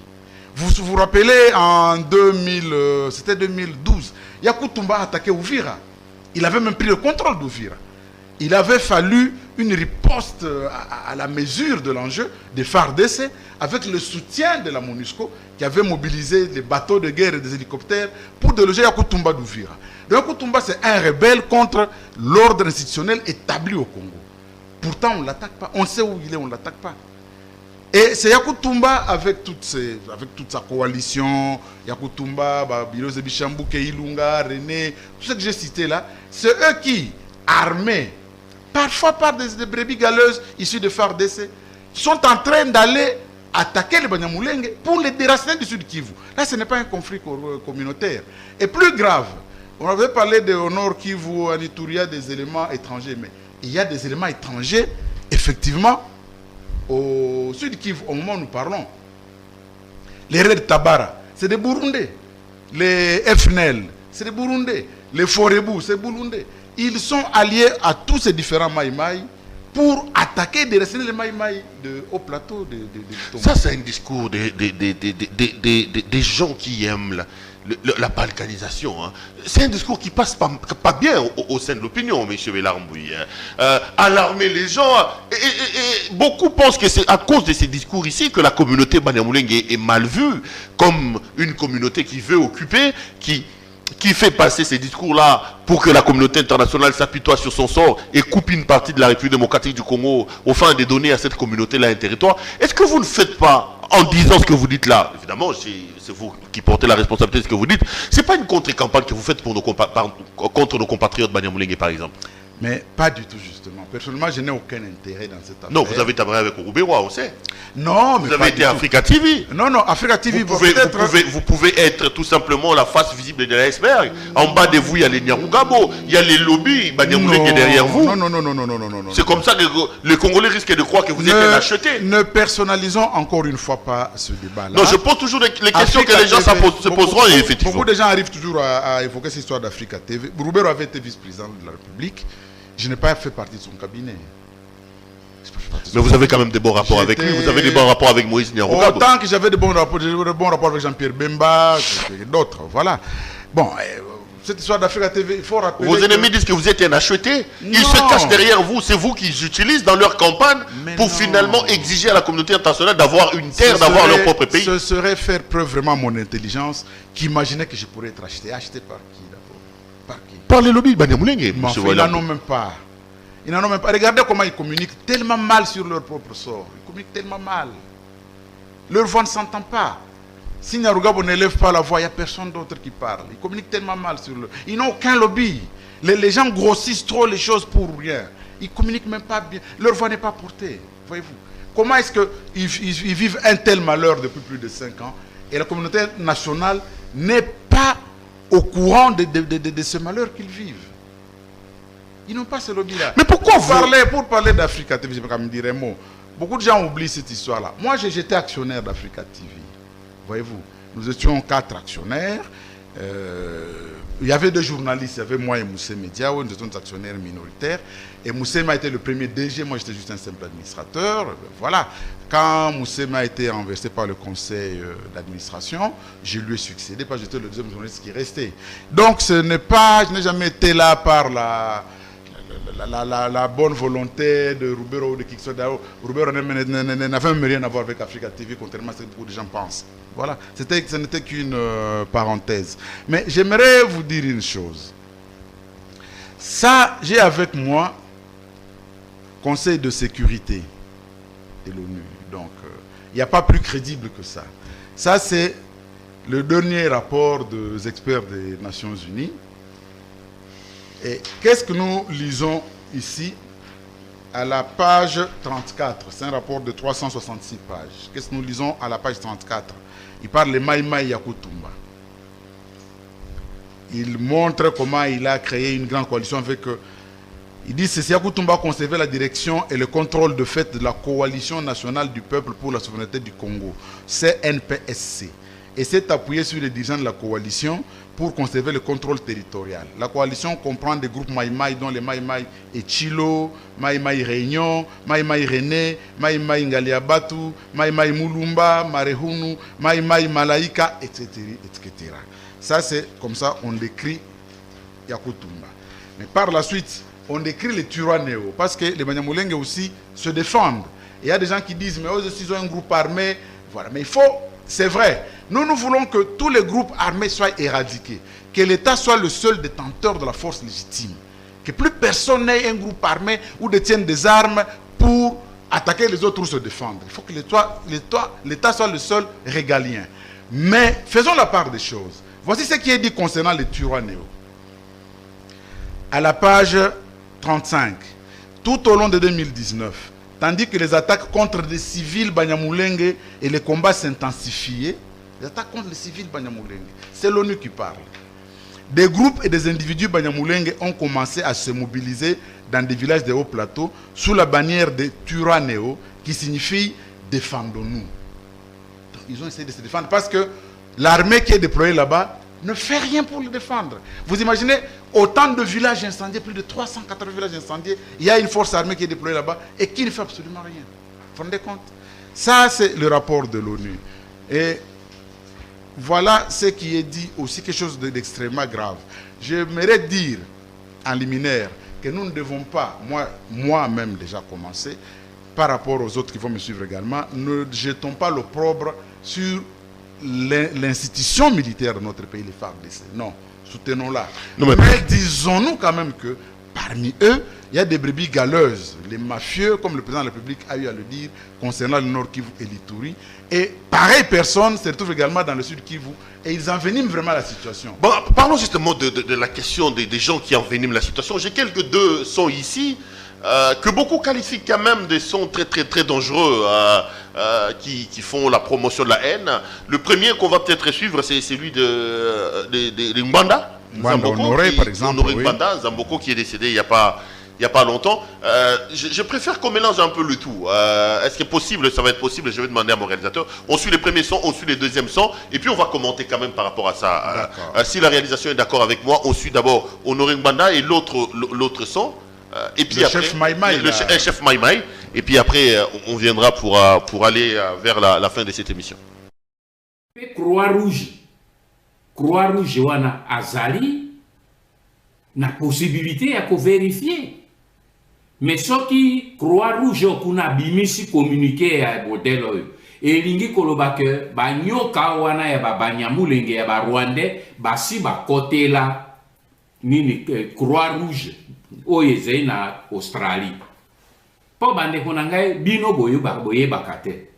Vous vous rappelez, en 2012, Yakutumba a attaqué Ouvira. Il avait même pris le contrôle d'Ouvira. Il avait fallu une riposte à la mesure de l'enjeu des FARDC avec le soutien de la MONUSCO qui avait mobilisé les bateaux de guerre et des hélicoptères pour déloger Yakutumba d'Ouvira. Yakutumba, c'est un rebelle contre l'ordre institutionnel établi au Congo. Pourtant, on ne l'attaque pas. On sait où il est, on ne l'attaque pas. Et c'est Yakutumba avec toute sa coalition, Yakutumba, Biloze Bichambuke, Ilunga, René, tout ce que j'ai cité là, c'est eux qui, armés, parfois par des brebis galeuses issues de FARDC, sont en train d'aller attaquer les Banyamulenge pour les déraciner du Sud Kivu. Là, ce n'est pas un conflit communautaire. Et plus grave, on avait parlé de au Nord Kivu, à Itouria, des éléments étrangers, mais il y a des éléments étrangers, effectivement, au Sud Kivu, au moment où nous parlons. Les Red Tabara, c'est des Burundais. Les FNL, c'est des Burundais. Les Forebou, c'est Burundais. Ils sont alliés à tous ces différents Maïmaï pour attaquer, déraciner les Maïmaï de haut plateau de Tomba. Ça, c'est un discours des gens qui aiment la balkanisation. Hein. C'est un discours qui passe pas bien au sein de l'opinion, M. Bellarmbouy. Alarmer les gens. Et beaucoup pensent que c'est à cause de ces discours ici que la communauté Banyamulenge est mal vue comme une communauté qui veut occuper, qui fait passer ces discours-là pour que la communauté internationale s'apitoie sur son sort et coupe une partie de la République démocratique du Congo au fin de donner à cette communauté-là un territoire. Est-ce que vous ne faites pas, en disant ce que vous dites là, évidemment, c'est vous qui portez la responsabilité de ce que vous dites, c'est pas une contre-campagne que vous faites pour contre nos compatriotes Banyamulenge, par exemple? Mais pas du tout, justement. Personnellement, je n'ai aucun intérêt dans cette affaire. Non, vous avez travaillé avec Rouberois, on sait. Non, mais vous avez été à Africa TV. Non, Africa TV, vous pouvez être tout simplement la face visible de l'iceberg. En bas de vous, il y a les Nyarugabo, il y a les lobbies Banyamulenge derrière vous. Non. C'est comme ça que les Congolais risquent de croire que vous êtes un acheté. Ne personnalisons encore une fois pas ce débat-là. Non, je pose toujours les questions que les gens se poseront, et effectivement. Beaucoup de gens arrivent toujours à évoquer cette histoire d'Africa TV. Rouberois avait été vice-président de la République. Je n'ai pas fait partie de son cabinet. Mais vous avez quand même des bons rapports avec lui. Vous avez des bons rapports avec Moïse Nyarugabo. Autant que j'avais de bons rapports avec Jean-Pierre Bemba, et d'autres. Voilà. Bon, cette histoire d'Africa TV, il faut rappeler. Vos ennemis disent que vous êtes un acheté. Ils se cachent derrière vous. C'est vous qu'ils utilisent dans leur campagne pour finalement exiger à la communauté internationale d'avoir une terre, d'avoir leur propre pays. Ce serait faire preuve vraiment mon intelligence qu'imaginer que je pourrais être acheté. Acheté par qui d'abord? Par qui? Par les lobbies Banyamulenge. Ils n'en ont même pas. Ils n'en ont même pas. Regardez comment ils communiquent tellement mal sur leur propre sort. Ils communiquent tellement mal. Leur voix ne s'entend pas. Si Nyarugabo ne lève pas la voix, il n'y a personne d'autre qui parle. Ils communiquent tellement mal sur leur... Ils n'ont aucun lobby. Les gens grossissent trop les choses pour rien. Ils ne communiquent même pas bien. Leur voix n'est pas portée. Voyez-vous. Comment est-ce qu'ils vivent un tel malheur depuis plus de 5 ans et la communauté nationale n'est pas au courant de ce malheur qu'ils vivent? Ils n'ont pas ce lobby-là. Mais pourquoi pour parler d'Africa TV, je vais quand même dire un mot. Beaucoup de gens oublient cette histoire-là. Moi, j'étais actionnaire d'Africa TV. Voyez-vous, nous étions 4 actionnaires. Il y avait 2 journalistes, il y avait moi et Moussé Mediao, nous étions des actionnaires minoritaires. Et Moussé a été le premier DG, moi j'étais juste un simple administrateur. Voilà. Quand Moussé a été renversé par le conseil d'administration, je lui ai succédé parce que j'étais le deuxième journaliste qui restait. Donc je n'ai jamais été là par la bonne volonté de Rouberois ou de qui que ce soit. Rouberois n'avait même rien à voir avec Africa TV, contrairement à ce que beaucoup de gens pensent. Voilà, ce n'était qu'une parenthèse. Mais j'aimerais vous dire une chose. Ça, j'ai avec moi Conseil de sécurité de l'ONU. Donc, il n'y a pas plus crédible que ça. Ça, c'est le dernier rapport des experts des Nations Unies. Et qu'est-ce que nous lisons ici à la page 34? C'est un rapport de 366 pages. Qu'est-ce que nous lisons à la page 34? Il parle de Maïmaï Yakutumba. Il montre comment il a créé une grande coalition avec... il dit que Yakutumba conservait la direction et le contrôle de fait de la Coalition nationale du peuple pour la souveraineté du Congo, CNPSC, et s'est appuyé sur les dirigeants de la coalition pour conserver le contrôle territorial. La coalition comprend des groupes Maïmaï, dont les Maïmaï Echilo, Maïmaï Réunion, Maïmaï René, Maïmaï Ngaliabatu, Maïmaï Mulumba, Marehunu, Maïmaï Malaïka, etc., etc. Ça, c'est comme ça on décrit Yakutumba. Mais par la suite, on décrit les Turanéo, parce que les Banyamulenge aussi se défendent. Il y a des gens qui disent, mais eux aussi ils ont un groupe armé. Voilà, mais il faut... C'est vrai. Nous voulons que tous les groupes armés soient éradiqués. Que l'État soit le seul détenteur de la force légitime. Que plus personne n'ait un groupe armé ou détienne des armes pour attaquer les autres ou se défendre. Il faut que l'État soit le seul régalien. Mais faisons la part des choses. Voici ce qui est dit concernant les Turanéo. À la page 35, tout au long de 2019, tandis que les attaques contre les civils Banyamulenge et les combats s'intensifiaient, les attaques contre les civils Banyamulenge, c'est l'ONU qui parle. Des groupes et des individus Banyamulenge ont commencé à se mobiliser dans des villages de haut plateau sous la bannière de Turanéo, qui signifie « défendons-nous ». Ils ont essayé de se défendre parce que l'armée qui est déployée là-bas ne fait rien pour le défendre. Vous imaginez autant de villages incendiés, plus de 380 villages incendiés, il y a une force armée qui est déployée là-bas et qui ne fait absolument rien. Vous vous rendez compte? Ça, c'est le rapport de l'ONU. Et voilà ce qui est dit aussi, quelque chose d'extrêmement grave. J'aimerais dire en liminaire que nous ne devons pas, moi-même déjà commencé, par rapport aux autres qui vont me suivre également, ne jetons pas l'opprobre sur l'institution militaire de notre pays, les FARDC. Non, soutenons-la. Mais disons-nous quand même que parmi eux, il y a des brebis galeuses, les mafieux, comme le président de la République a eu à le dire, concernant le Nord Kivu et l'Ituri. Et pareilles personnes se retrouvent également dans le Sud Kivu. Et ils enveniment vraiment la situation. Bon, parlons justement de la question des gens qui enveniment la situation. J'ai quelques deux sons ici, que beaucoup qualifient quand même de sons très très très dangereux, qui font la promotion de la haine. Le premier qu'on va peut-être suivre, c'est celui de Mbanda. Honoré, par exemple. Honoré Mbanda, Zamboko, qui est décédé il n'y a pas longtemps. Je préfère qu'on mélange un peu le tout. Est-ce que possible, ça va être possible, je vais demander à mon réalisateur. On suit les premiers sons, on suit les deuxièmes sons, et puis on va commenter quand même par rapport à ça. Si la réalisation est d'accord avec moi, on suit d'abord Honoré Mbanda et l'autre son. Et puis le après, chef Maïmaï. Le chef Maïmaï. Et puis après, on viendra pour aller vers la fin de cette émission. Croix-Rouge wana azali na possibilité ya ko vérifier. Mais ce qui Croix-Rouge kuna bimisi communiqué ya modèle oyo. Elingi koloba ke ba nyoka wana ya ba banyamulenge ya ba Rwandais basi ba kotela nini Croix-Rouge oyeze na Australie. Po bande konangai bino boye bakate.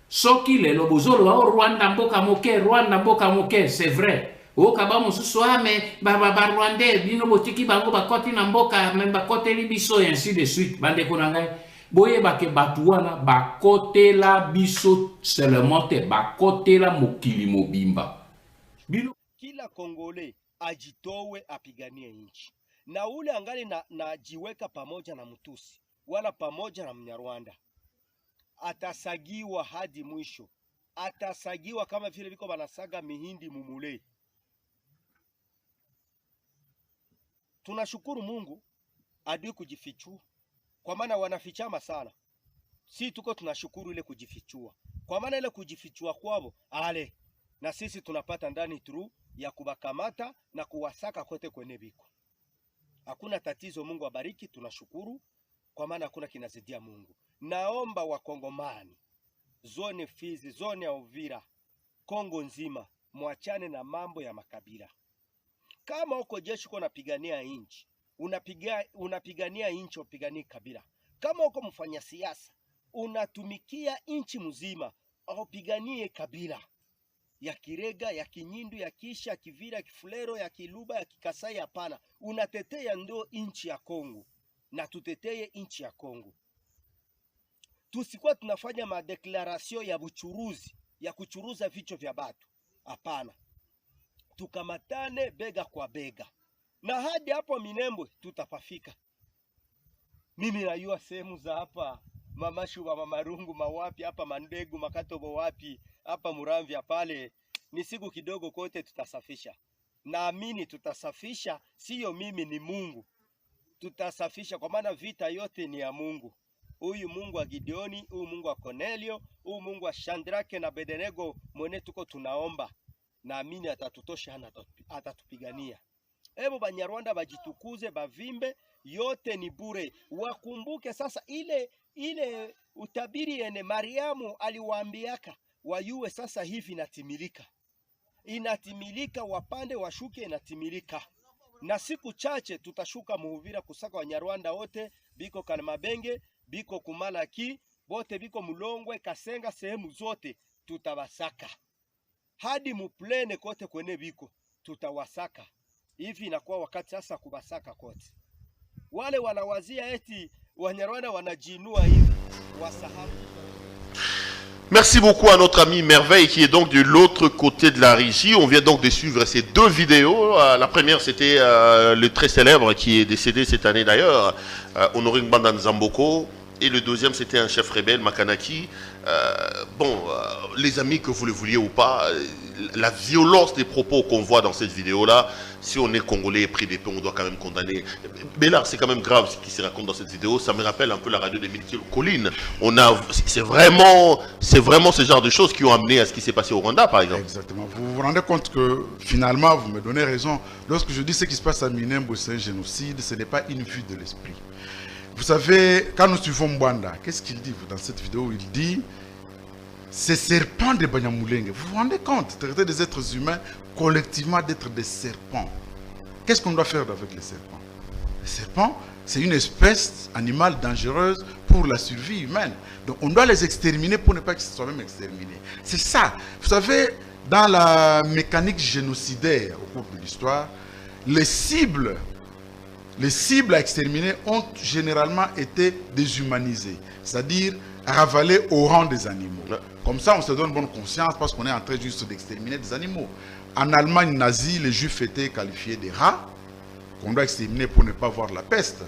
Soki lelo bozolo wa Rwanda mboka moke, c'est vrai. O kabamo susuame ba Rwandais bino botiki bango bakoti na mboka memba koteli biso et ainsi de suite. Bande konangai boye bake batuana bakotela biso seulement te bakotela mokili mobimba. Bino kila Kongole ajitowe apiganie nchi. Na ule angali na jiweka pamoja na Mtusi wala pamoja na Mnyarwanda, atasagiwa hadi mwisho. Atasagiwa kama vile viko banasaga mihindi mumule. Tunashukuru Mungu adui kujifichua, kwa maana wanafichama sana. Si tuko tunashukuru ile kujifichua, kwa maana ile kujifichua kwao ale na sisi tunapata ndani turu ya kubakamata na kuwasaka kote kwenye biko. Hakuna tatizo, Mungu abariki, tunashukuru kwa maana hakuna kinazidia Mungu. Naomba wakongomani, zone Fizi, zone ya Uvira, Kongo nzima, muachane na mambo ya makabila. Kama uko jeshi uko unapigania inchi, unapigania inchi, upiganie kabila. Kama uko mfanya siasa, unatumikia inchi mzima, upiganie kabila. Ya Kirega, ya Kinyindu, ya Kisha, ya Kivira, ya Kifulero, ya Kiluba, ya Kikasai, hapana. Unatetea ndo inchi ya Kongo. Na tuteteye inchi ya Kongo. Tusikuwa tunafanya madeklarasio ya buchuruzi, ya kuchuruza vichwa vya batu. Hapana. Tukamatane bega kwa bega. Na hadi hapo Minembwe tutapafika. Mimi najua sehemu za hapa Mamashuba, Mamarungu, mawapi hapa Mandegu, Makatobo wapi, hapa Muramvya pale, ni siku kidogo kote tutasafisha. Naamini tutasafisha, sio mimi, ni Mungu. Tutasafisha kwa maana vita yote ni ya Mungu. Huyu Mungu wa Gideoni, huyu Mungu wa Cornelio, huyu Mungu wa Shandrake na Bedenego mwene tuko tunaomba. Naamini atatutosha na atatupigania. Hebu Banyarwanda bajitukuze, bavimbe, yote ni bure. Wakumbuke sasa ile utabiri ene Mariamu aliwaambiaka wayue sasa hivi inatimilika. Inatimilika, wapande washuke, inatimilika. Na siku chache tutashuka Muhuvira kusaka Wanyarwanda wote, biko Kalemabenge, biko Kumalaki, bote biko Mulongwe, Kasenga, sehemu zote tutawasaka. Hadi muplene kote kwenye biko tutawasaka. Hivi inakuwa wakati sasa kubasaka kote. Wale wanawazia eti Wanyarwanda wanajinua hivi, wasahabu. Merci beaucoup à notre ami Merveille qui est donc de l'autre côté de la régie. On vient donc de suivre ces deux vidéos. La première, c'était le très célèbre qui est décédé cette année d'ailleurs, Honoré Mbanda Nzamboko. Et le deuxième, c'était un chef rebelle, Makanaki. bon, les amis, que vous le vouliez ou pas, la violence des propos qu'on voit dans cette vidéo-là, si on est congolais et pris d'épée, on doit quand même condamner. Mais là, c'est quand même grave ce qui se raconte dans cette vidéo. Ça me rappelle un peu la radio d'Émile Colline. C'est vraiment ce genre de choses qui ont amené à ce qui s'est passé au Rwanda, par exemple. Exactement. Vous vous rendez compte que finalement, vous me donnez raison. Lorsque je dis ce qui se passe à Minembwe, c'est un génocide, ce n'est pas une vue de l'esprit. Vous savez, quand nous suivons Mbanda, qu'est-ce qu'il dit dans cette vidéo? Il dit, ces serpents de Banyamulenge, vous vous rendez compte, traiter des êtres humains collectivement d'être des serpents. Qu'est-ce qu'on doit faire avec les serpents? Les serpents, c'est une espèce animale dangereuse pour la survie humaine. Donc on doit les exterminer pour ne pas qu'ils soient même exterminés. C'est ça. Vous savez, dans la mécanique génocidaire au cours de l'histoire, les cibles à exterminer ont généralement été déshumanisées, c'est-à-dire ravalées au rang des animaux. Comme ça, on se donne bonne conscience parce qu'on est en train juste d'exterminer des animaux. En Allemagne nazie, les juifs étaient qualifiés des rats, qu'on doit exterminer pour ne pas voir la peste.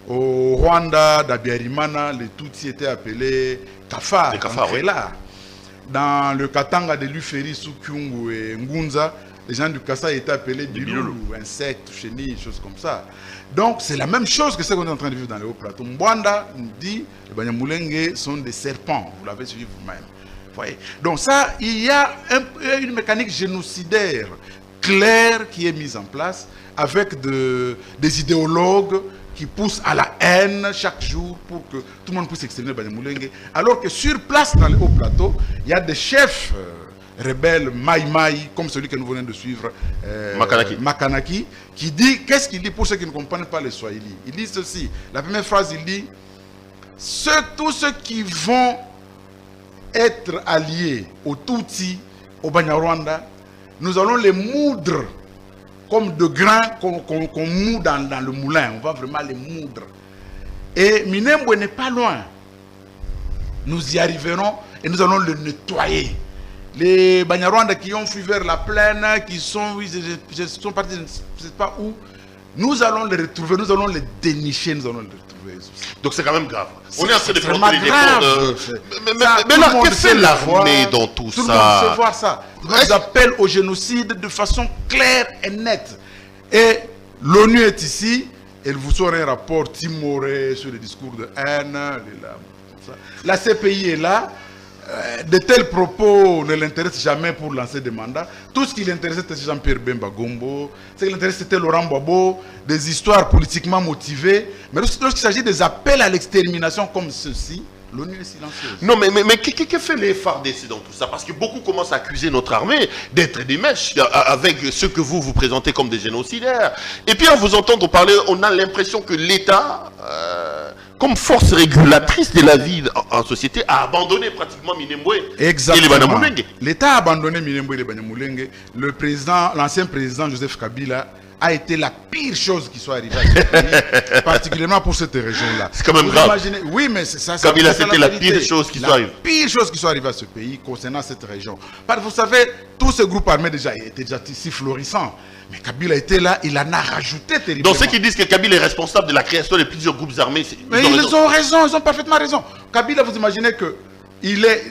Au Rwanda, d'Abiyarimana, les Tutsis étaient appelés kafares. Les kafares, oui. Dans le Katanga de Luferi, Sukyungu et Ngunza, les gens du Kassa étaient appelés biloulou, insectes, chenilles, choses comme ça. Donc c'est la même chose que ce qu'on est en train de vivre dans les hauts plateaux. Mbanda nous dit que les Banyamulenge sont des serpents. Vous l'avez suivi vous-même. Voyez. Donc ça, il y a une mécanique génocidaire claire qui est mise en place avec des idéologues qui poussent à la haine chaque jour pour que tout le monde puisse exterminer Banyamulenge. Alors que sur place, dans les hauts plateaux, il y a des chefs rebelle Maï, comme celui que nous venons de suivre, Makanaki, qui dit, qu'est-ce qu'il dit pour ceux qui ne comprennent pas les Swahili? Il dit ceci, la première phrase, il dit, tous ceux qui vont être alliés aux Tutsis, au Banyarwanda, nous allons les moudre comme de grains qu'on moud dans le moulin, on va vraiment les moudre. Et Minembwe n'est pas loin, nous y arriverons et nous allons le nettoyer. Les Banyarwanda qui ont fui vers la plaine, qui sont partis, je ne sais pas où, nous allons les retrouver, nous allons les dénicher, nous allons les retrouver. Donc c'est quand même grave. On est en train de faire les décours mais là, qu'est-ce que c'est l'armée dans tout ça? Tout le monde sait voir ça. Ils appellent au génocide de façon claire et nette. Et l'ONU est ici, elle vous sort un rapport timoré sur les discours de haine. La CPI est là. De tels propos ne l'intéressent jamais pour lancer des mandats. Tout ce qui l'intéressait, c'était Jean-Pierre Bemba Gombo. Ce qui l'intéressait, c'était Laurent Gbagbo. Des histoires politiquement motivées. Mais lorsqu'il s'agit des appels à l'extermination comme ceci, l'ONU est silencieuse. Non, mais que fait les FARDC dans tout ça? Parce que beaucoup commencent à accuser notre armée d'être des mèches avec ceux que vous présentez comme des génocidaires. Et puis à vous entendre parler, on a l'impression que l'État, comme force régulatrice de la vie en société, a abandonné pratiquement Minembwe et les Banyamulenge. L'État a abandonné Minembwe et les Banyamulenge. L'ancien président Joseph Kabila a été la pire chose qui soit arrivée à ce pays, particulièrement pour cette région-là. C'est quand même grave. Oui, mais c'est ça. Kabila, c'était la pire chose qui soit arrivée. La pire chose qui soit arrivée à ce pays concernant cette région. Parce que vous savez, tous ces groupes armés étaient déjà si florissants. Mais Kabila était là, il en a rajouté terriblement. Donc ceux qui disent que Kabila est responsable de la création de plusieurs groupes armés, ils ont raison, ils ont parfaitement raison. Kabila, vous imaginez que il est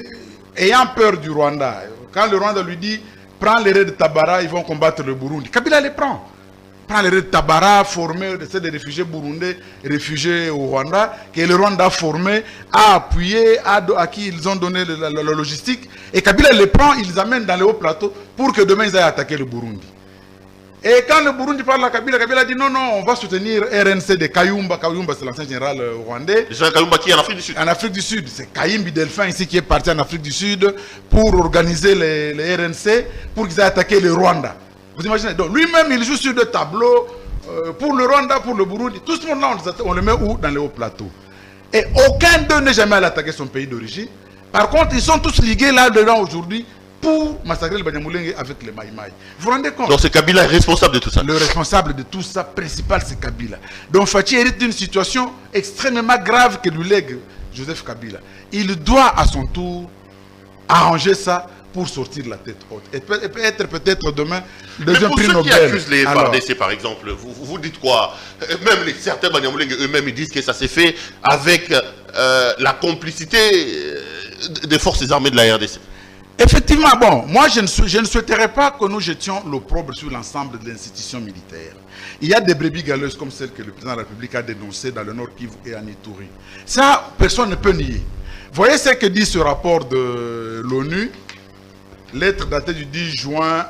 ayant peur du Rwanda. Quand le Rwanda lui dit, prends les raids de Tabara, ils vont combattre le Burundi. Kabila les prend. Prend les raids de Tabara, formés des réfugiés burundais, réfugiés au Rwanda, que le Rwanda a formé, a appuyé, à qui ils ont donné la logistique. Et Kabila les prend, ils les amènent dans les hauts plateaux pour que demain ils aillent attaquer le Burundi. Et quand le Burundi parle à Kabila, Kabila dit non, on va soutenir RNC de Kayumba. Kayumba, c'est l'ancien général rwandais. Jean Kayumba qui est en Afrique du Sud. En Afrique du Sud. C'est Kayimbi Delphin ici qui est parti en Afrique du Sud pour organiser les RNC, pour qu'ils aient attaqué le Rwanda. Vous imaginez? Donc lui-même, il joue sur deux tableaux pour le Rwanda, pour le Burundi. Tout ce monde-là, on le met où? Dans les hauts plateaux. Et aucun d'eux n'est jamais allé attaquer son pays d'origine. Par contre, ils sont tous ligués là-dedans aujourd'hui pour massacrer le Banyamulenge avec les Maïmaï. Vous vous rendez compte? Donc c'est Kabila responsable de tout ça. Le responsable de tout ça, principal, c'est Kabila. Donc Fachi hérite d'une situation extrêmement grave que lui lègue Joseph Kabila. Il doit à son tour arranger ça pour sortir la tête haute. Et peut-être demain le deuxième prix Nobel. Pour ceux qui accusent les FARDC par exemple, vous dites quoi? Même certains Banyamulenge eux-mêmes ils disent que ça s'est fait avec la complicité des forces armées de la RDC. Effectivement, bon, moi je ne souhaiterais pas que nous jetions l'opprobre sur l'ensemble de l'institution militaire. Il y a des brebis galeuses comme celles que le président de la République a dénoncées dans le Nord Kivu et en Ituri. Ça, personne ne peut nier. Voyez ce que dit ce rapport de l'ONU, lettre datée du 10 juin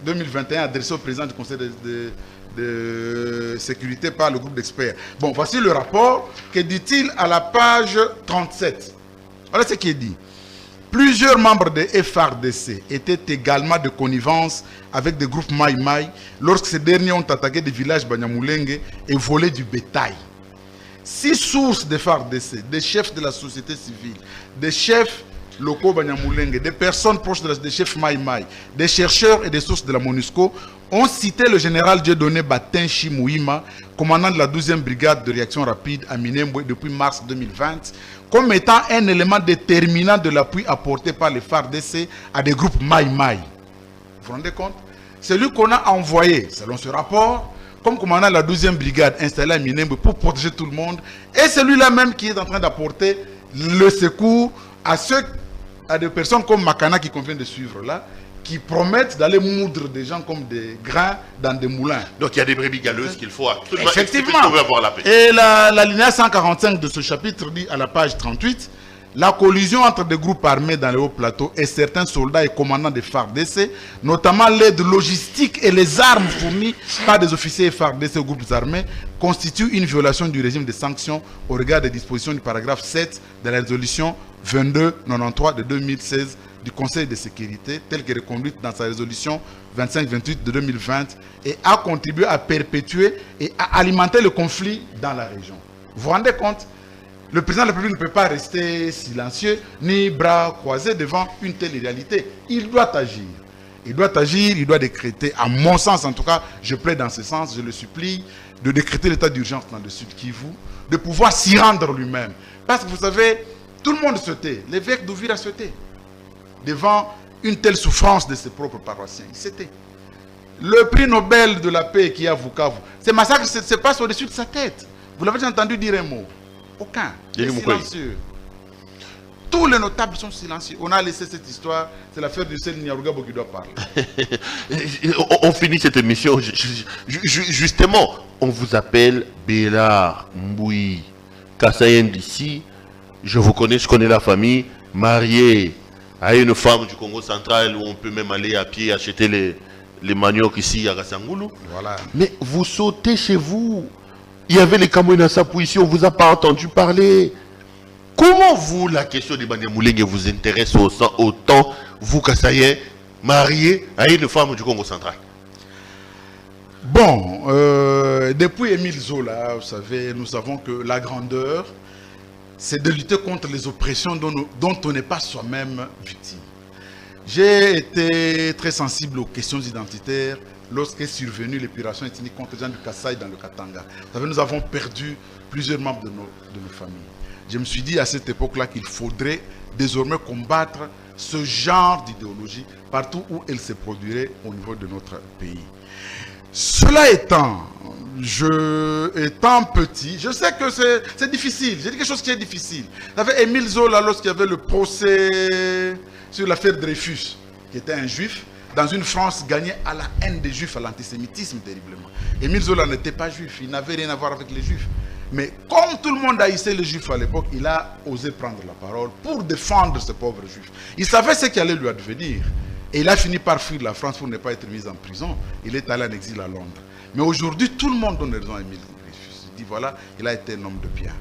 2021 adressée au président du Conseil de sécurité par le groupe d'experts. Bon, voici le rapport. Que dit-il à la page 37? Voilà ce qui est dit. Plusieurs membres de FARDC étaient également de connivence avec des groupes Mai Mai lorsque ces derniers ont attaqué des villages Banyamulenge et volé du bétail. 6 sources de FARDC, des chefs de la société civile, des chefs locaux Banyamulenge, des personnes proches des chefs Mai Mai, des chercheurs et des sources de la MONUSCO ont cité le général Dieudonné Batenchi Mouima, commandant de la 12e brigade de réaction rapide à Minembwe depuis mars 2020, comme étant un élément déterminant de l'appui apporté par les FARDC à des groupes Mai Mai. Vous vous rendez compte? Celui qu'on a envoyé, selon ce rapport, comme commandant de la 12e brigade installée à Minembwe pour protéger tout le monde, et celui-là même qui est en train d'apporter le secours à des personnes comme Makana qui convient de suivre là, qui promettent d'aller moudre des gens comme des grains dans des moulins. Donc il y a des brebis galeuses qu'il faut absolument effectivement. Si on veut avoir la paix. Et l'alinéa 145 de ce chapitre dit à la page 38, la collusion entre des groupes armés dans les hauts plateaux et certains soldats et commandants des FARDC, notamment l'aide logistique et les armes fournies par des officiers FARDC aux groupes armés, constitue une violation du régime de sanctions au regard des dispositions du paragraphe 7 de la résolution 2293 de 2016 du Conseil de sécurité, telle que reconduite dans sa résolution 2528 de 2020, et a contribué à perpétuer et à alimenter le conflit dans la région. Vous vous rendez compte? Le président de la République ne peut pas rester silencieux ni bras croisés devant une telle réalité. Il doit agir. Il doit agir, il doit décréter, à mon sens en tout cas, je plaide dans ce sens, je le supplie, de décréter l'état d'urgence dans le Sud Kivu, de pouvoir s'y rendre lui-même. Parce que vous savez, tout le monde se tait. L'évêque d'Ouvira se tait devant une telle souffrance de ses propres paroissiens. Il se tait. Le prix Nobel de la paix qui est à Bukavu, ce massacre se passe au-dessus de sa tête. Vous l'avez déjà entendu dire un mot? Aucun. Il est silencieux. Tous les notables sont silencieux. On a laissé cette histoire. C'est l'affaire du Sel Nyarugabo qui doit parler. On finit cette émission. Justement, on vous appelle Bélard Mboui Kassayen d'ici. Je vous connais, je connais la famille. Marié à une femme du Congo central où on peut même aller à pied acheter les maniocs ici à Rassangoulou. Voilà. Mais vous sautez chez vous. Il y avait les Camerounais à Sapou ici, on ne vous a pas entendu parler. Comment vous, la question des Banyamulenge vous intéresse autant, vous, Kassayen, marié à une femme du Congo central? Bon, depuis Émile Zola, vous savez, nous savons que la grandeur, c'est de lutter contre les oppressions dont on n'est pas soi-même victime. J'ai été très sensible aux questions identitaires lorsqu'est survenue l'épuration ethnique contre les gens du Kasaï dans le Katanga. Vous savez, nous avons perdu plusieurs membres de nos familles. Je me suis dit à cette époque-là qu'il faudrait désormais combattre ce genre d'idéologie partout où elle se produirait au niveau de notre pays. Cela étant, étant petit, je sais que c'est difficile. J'ai dit quelque chose qui est difficile. Vous savez, Émile Zola, lorsqu'il y avait le procès sur l'affaire Dreyfus, qui était un juif, dans une France gagnée à la haine des juifs, à l'antisémitisme terriblement. Émile Zola n'était pas juif, il n'avait rien à voir avec les juifs. Mais comme tout le monde haïssait les juifs à l'époque, il a osé prendre la parole pour défendre ces pauvres juifs. Il savait ce qui allait lui advenir. Et il a fini par fuir la France pour ne pas être mis en prison. Il est allé en exil à Londres. Mais aujourd'hui, tout le monde donne raison à Émile Dreyfus. Il dit voilà, il a été un homme de bien.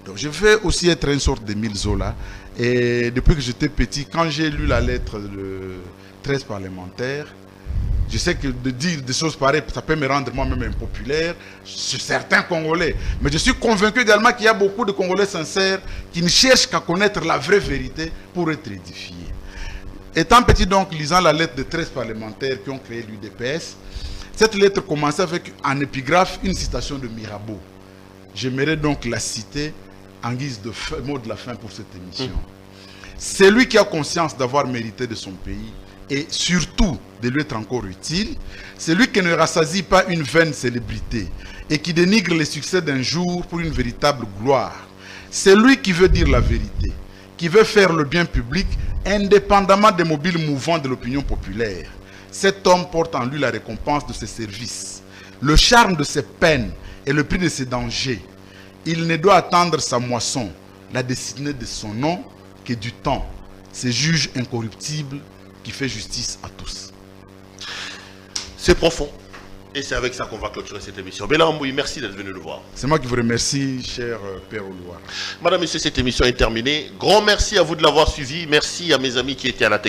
Donc je vais aussi être une sorte d'Émile Zola. Et depuis que j'étais petit, quand j'ai lu la lettre de 13 parlementaires, je sais que de dire des choses pareilles, ça peut me rendre moi-même impopulaire sur certains Congolais. Mais je suis convaincu également qu'il y a beaucoup de Congolais sincères qui ne cherchent qu'à connaître la vraie vérité pour être édifiés. Étant petit donc, lisant la lettre de 13 parlementaires qui ont créé l'UDPS, cette lettre commençait avec en épigraphe une citation de Mirabeau. J'aimerais donc la citer en guise de mot de la fin pour cette émission. C'est lui qui a conscience d'avoir mérité de son pays et surtout de lui être encore utile. C'est lui qui ne rassasie pas une vaine célébrité et qui dénigre les succès d'un jour pour une véritable gloire. C'est lui qui veut dire la vérité, qui veut faire le bien public indépendamment des mobiles mouvants de l'opinion populaire. Cet homme porte en lui la récompense de ses services, le charme de ses peines et le prix de ses dangers. Il ne doit attendre sa moisson, la destinée de son nom, que du temps. Ce juge incorruptible qui fait justice à tous. C'est profond. Et c'est avec ça qu'on va clôturer cette émission. Béla Mbouy, merci d'être venu nous voir. C'est moi qui vous remercie, cher Père Oloa. Madame, Monsieur, cette émission est terminée. Grand merci à vous de l'avoir suivi. Merci à mes amis qui étaient à la technique.